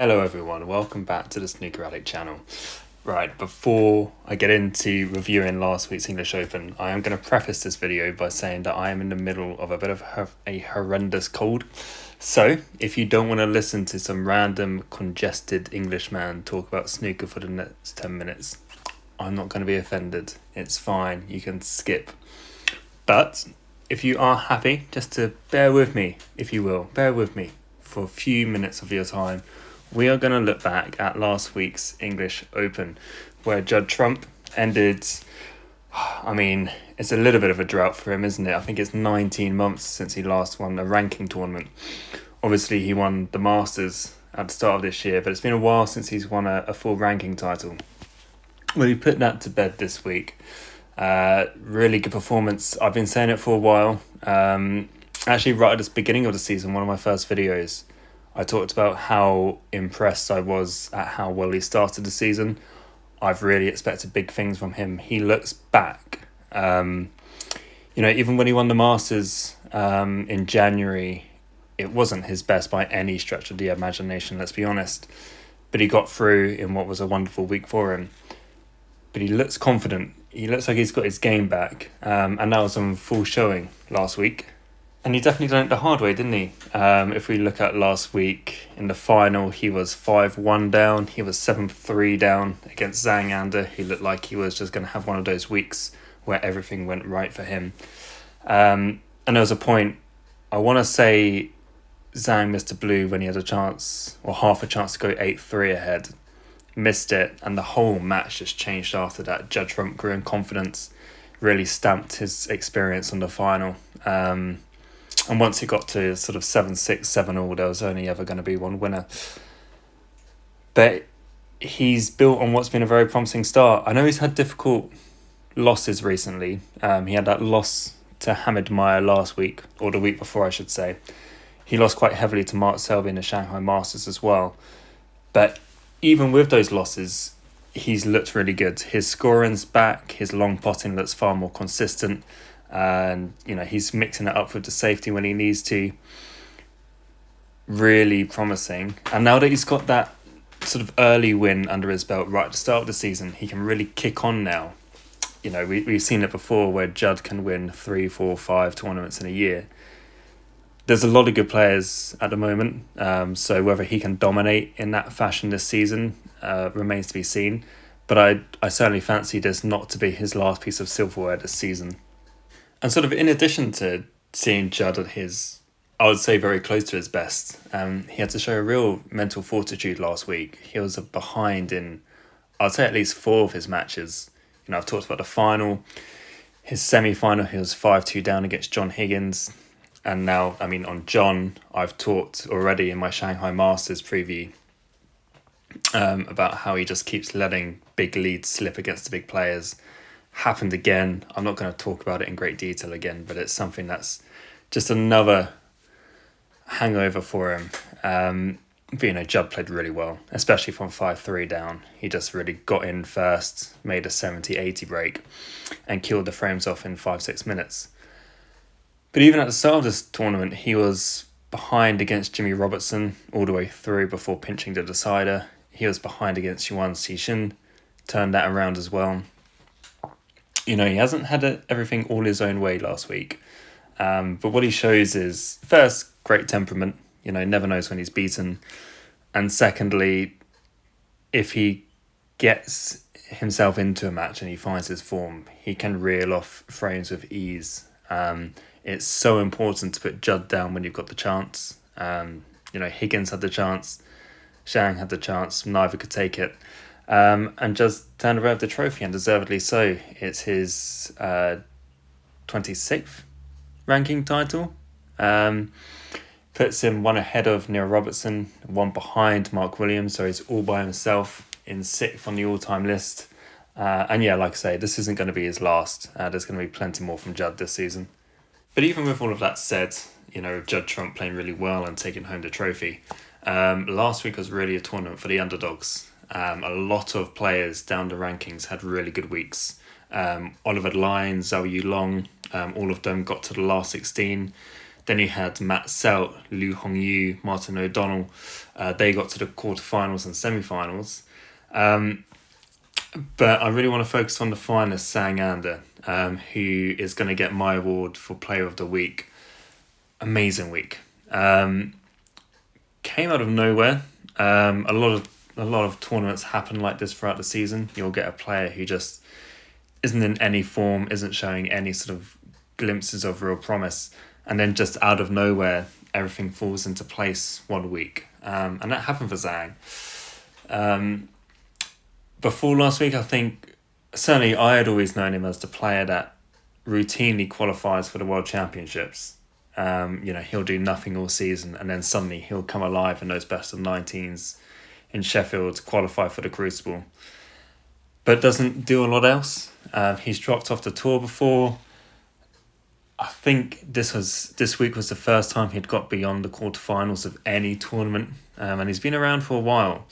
Hello everyone, welcome back to the SnookerAddict channel. Right, before I get into reviewing last week's English Open, I am going to preface this video by saying that I am in the middle of a bit of a horrendous cold. So, if you don't want to listen to some random congested Englishman talk about snooker for the next 10 minutes, I'm not going to be offended. It's fine, you can skip. But, if you are happy, just to bear with me, if you will, bear with me for a few minutes of your time. We are going to look back at last week's English Open, where Judd Trump ended. I mean, it's a little bit of a drought for him, isn't it? I think it's 19 months since he last won a ranking tournament. Obviously, he won the Masters at the start of this year, but it's been a while since he's won a full ranking title. Well, he put that to bed this week. Really good performance. I've been saying it for a while. Actually, right at the beginning of the season, one of my first videos, I talked about how impressed I was at how well he started the season. I've really expected big things from him. He looks back. Even when he won the Masters in January, it wasn't his best by any stretch of the imagination, let's be honest. But he got through in what was a wonderful week for him. But he looks confident. He looks like he's got his game back. And that was on full showing last week. And he definitely done it the hard way, didn't he? If we look at last week, in the final, he was 5-1 down. He was 7-3 down against Zhang Anda, who looked like he was just going to have one of those weeks where everything went right for him. And there was a point, I want to say Zhang missed a blue when he had a chance, or half a chance to go 8-3 ahead. Missed it, and the whole match just changed after that. Judd Trump grew in confidence, really stamped his experience on the final. And once it got to sort of 7-6, 7-all, there was only ever going to be one winner. But he's built on what's been a very promising start. I know he's had difficult losses recently. He had that loss to Hamid Meyer last week, or the week before, I should say. He lost quite heavily to Mark Selby in the Shanghai Masters as well. But even with those losses, he's looked really good. His scoring's back, his long potting looks far more consistent. And he's mixing it up with the safety when he needs to. Really promising. And now that he's got that sort of early win under his belt right at the start of the season, he can really kick on now. We've seen it before where Judd can win 3, 4, 5 tournaments in a year. There's a lot of good players at the moment, so whether he can dominate in that fashion this season remains to be seen. But I certainly fancy this not to be his last piece of silverware this season. And sort of in addition to seeing Judd at his, I would say, very close to his best, he had to show a real mental fortitude last week. He was behind in, I'd say, at least 4 of his matches. I've talked about the final, his semi-final, he was 5-2 down against John Higgins. And now, on John, I've talked already in my Shanghai Masters preview about how he just keeps letting big leads slip against the big players. Happened again. I'm not going to talk about it in great detail again, but it's something that's just another hangover for him. But Judd played really well, especially from 5-3 down. He just really got in first, made a 70-80 break, and killed the frames off in 5-6 minutes. But even at the start of this tournament, he was behind against Jimmy Robertson all the way through before pinching the decider. He was behind against Yuan Xixin, turned that around as well. He hasn't had everything all his own way last week. But what he shows is, first, great temperament. Never knows when he's beaten. And secondly, if he gets himself into a match and he finds his form, he can reel off frames with ease. It's so important to put Judd down when you've got the chance. Higgins had the chance. Zhang had the chance. Neither could take it. And just turned around the trophy, and deservedly so. It's his 26th ranking title. Puts him one ahead of Neil Robertson, one behind Mark Williams, so he's all by himself in 6th on the all-time list. And yeah, like I say, this isn't going to be his last. There's going to be plenty more from Judd this season. But even with all of that said, Judd Trump playing really well and taking home the trophy, last week was really a tournament for the underdogs. A lot of players down the rankings had really good weeks. Oliver Lyon, Zhao Yulong, all of them got to the last 16. Then you had Matt Selt, Liu Hongyu, Martin O'Donnell. They got to the quarterfinals and semi-finals. But I really want to focus on the finalist, Sang Ander, who is going to get my award for Player of the Week. Amazing week. Came out of nowhere. A lot of tournaments happen like this throughout the season. You'll get a player who just isn't in any form, isn't showing any sort of glimpses of real promise, and then just out of nowhere, everything falls into place one week. And that happened for Zhang. Before last week, I think, certainly I had always known him as the player that routinely qualifies for the World Championships. He'll do nothing all season, and then suddenly he'll come alive in those best of 19s in Sheffield to qualify for the Crucible. But doesn't do a lot else. He's dropped off the tour before. I think this week was the first time he'd got beyond the quarterfinals of any tournament, and he's been around for a while.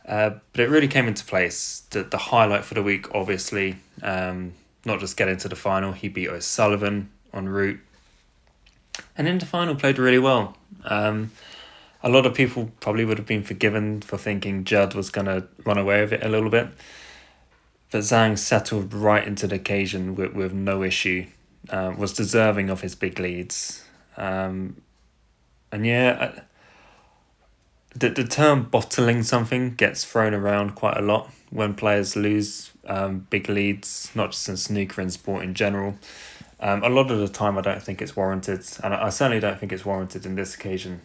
But it really came into place. The highlight for the week, obviously, not just getting to the final. He beat O'Sullivan en route. And in the final, played really well. A lot of people probably would have been forgiven for thinking Judd was going to run away with it a little bit. But Zhang settled right into the occasion with no issue. Was deserving of his big leads. The term bottling something gets thrown around quite a lot when players lose big leads, not just in snooker and sport in general. A lot of the time I don't think it's warranted, and I certainly don't think it's warranted in this occasion.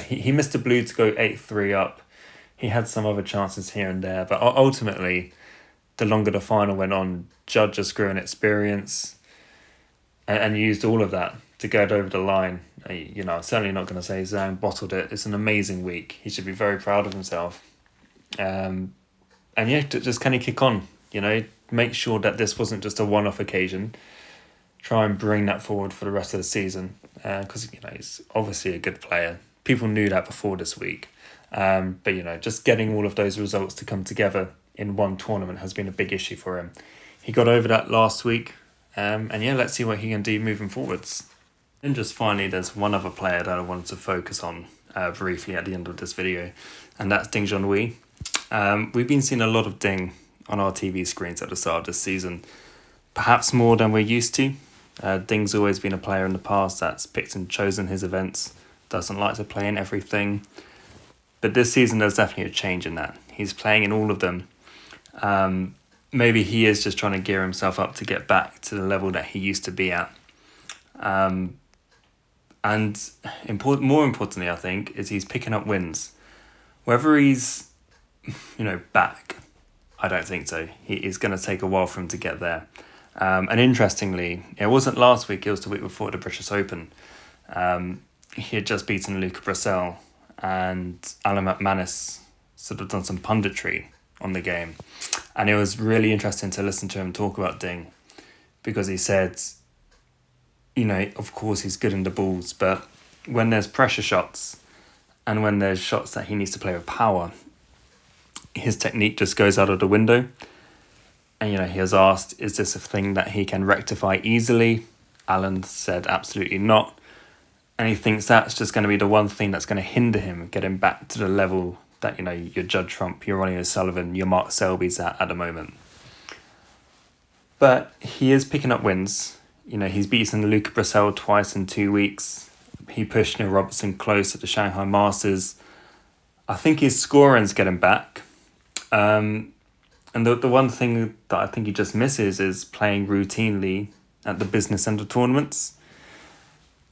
He missed a blue to go 8-3 up. He had some other chances here and there, but ultimately, the longer the final went on, Judd just grew in experience and used all of that to get over the line. I'm certainly not going to say Zhang bottled it. It's an amazing week. He should be very proud of himself. Just kind of kick on, make sure that this wasn't just a one-off occasion. Try and bring that forward for the rest of the season, because he's obviously a good player. People knew that before this week. But just getting all of those results to come together in one tournament has been a big issue for him. He got over that last week. Let's see what he can do moving forwards. And just finally, there's one other player that I wanted to focus on briefly at the end of this video, and that's Ding Junhui. We've been seeing a lot of Ding on our TV screens at the start of this season, perhaps more than we're used to. Ding's always been a player in the past that's picked and chosen his events, doesn't like to play in everything. But this season, there's definitely a change in that. He's playing in all of them. Maybe he is just trying to gear himself up to get back to the level that he used to be at. More importantly, I think, is he's picking up wins. Whether he's, back, I don't think so. He is going to take a while for him to get there. And interestingly, it wasn't last week, it was the week before the British Open. He had just beaten Luca Bressel, and Alan McManus sort of done some punditry on the game. And it was really interesting to listen to him talk about Ding, because he said, of course he's good in the balls, but when there's pressure shots and when there's shots that he needs to play with power, his technique just goes out of the window. And, he was asked, is this a thing that he can rectify easily? Alan said absolutely not. And he thinks that's just going to be the one thing that's going to hinder him getting back to the level that, your Judd Trump, your Ronnie O'Sullivan, your Mark Selby's at the moment. But he is picking up wins. He's beaten Luca Bressel twice in 2 weeks. He pushed Neil Robertson close at the Shanghai Masters. I think his scoring's getting back. And the one thing that I think he just misses is playing routinely at the business end of tournaments.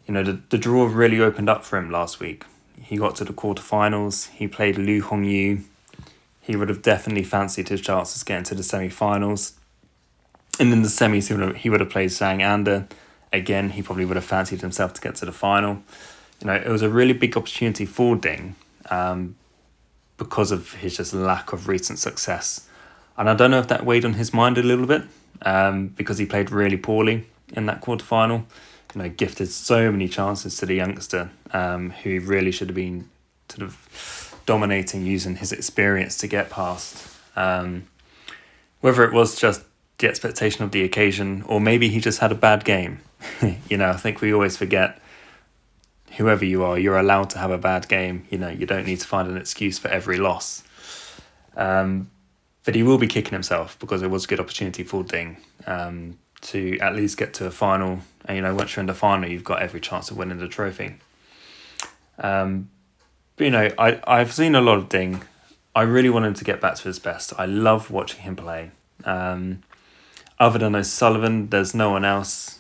The draw really opened up for him last week. He got to the quarterfinals. He played Liu Hongyu. He would have definitely fancied his chances getting to the semi-finals. And in the semis, he would have played Sang Ander. Again, he probably would have fancied himself to get to the final. It was a really big opportunity for Ding because of his just lack of recent success. And I don't know if that weighed on his mind a little bit because he played really poorly in that quarterfinal. Gifted so many chances to the youngster who really should have been sort of dominating, using his experience to get past. Whether it was just the expectation of the occasion, or maybe he just had a bad game. I think we always forget, whoever you are, you're allowed to have a bad game. You don't need to find an excuse for every loss. But he will be kicking himself, because it was a good opportunity for Ding to at least get to a final. And once you're in the final, you've got every chance of winning the trophy. But I've seen a lot of Ding. I really want him to get back to his best. I love watching him play. Other than O'Sullivan, there's no one else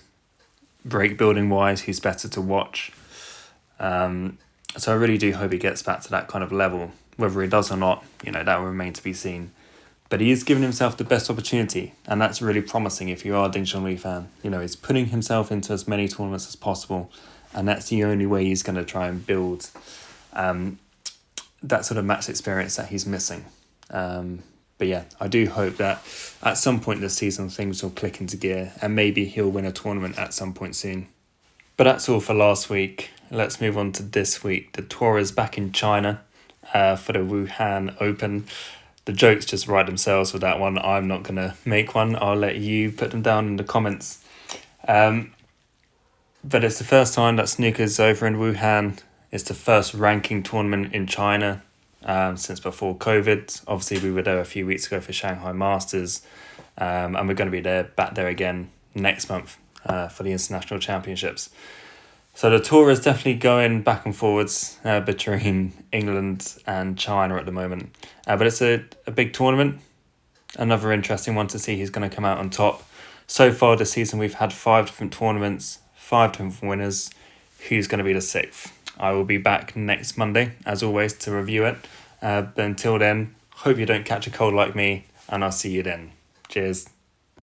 break building wise who's better to watch. So I really do hope he gets back to that kind of level. Whether he does or not, that will remain to be seen. But he is giving himself the best opportunity, and that's really promising if you are a Ding Junhui fan. He's putting himself into as many tournaments as possible, and that's the only way he's going to try and build that sort of match experience that he's missing. But yeah, I do hope that at some point this season things will click into gear, and maybe he'll win a tournament at some point soon. But that's all for last week. Let's move on to this week. The tour is back in China for the Wuhan Open. The jokes just write themselves with that one. I'm not going to make one. I'll let you put them down in the comments. But it's the first time that snooker's over in Wuhan. It's the first ranking tournament in China since before COVID. Obviously, we were there a few weeks ago for Shanghai Masters. And we're going to be back there again next month for the International Championships. So the tour is definitely going back and forwards between England and China at the moment. But it's a big tournament. Another interesting one to see who's going to come out on top. So far this season, we've had 5 different tournaments, 5 different winners. Who's going to be the 6th? I will be back next Monday, as always, to review it. But until then, hope you don't catch a cold like me, and I'll see you then. Cheers.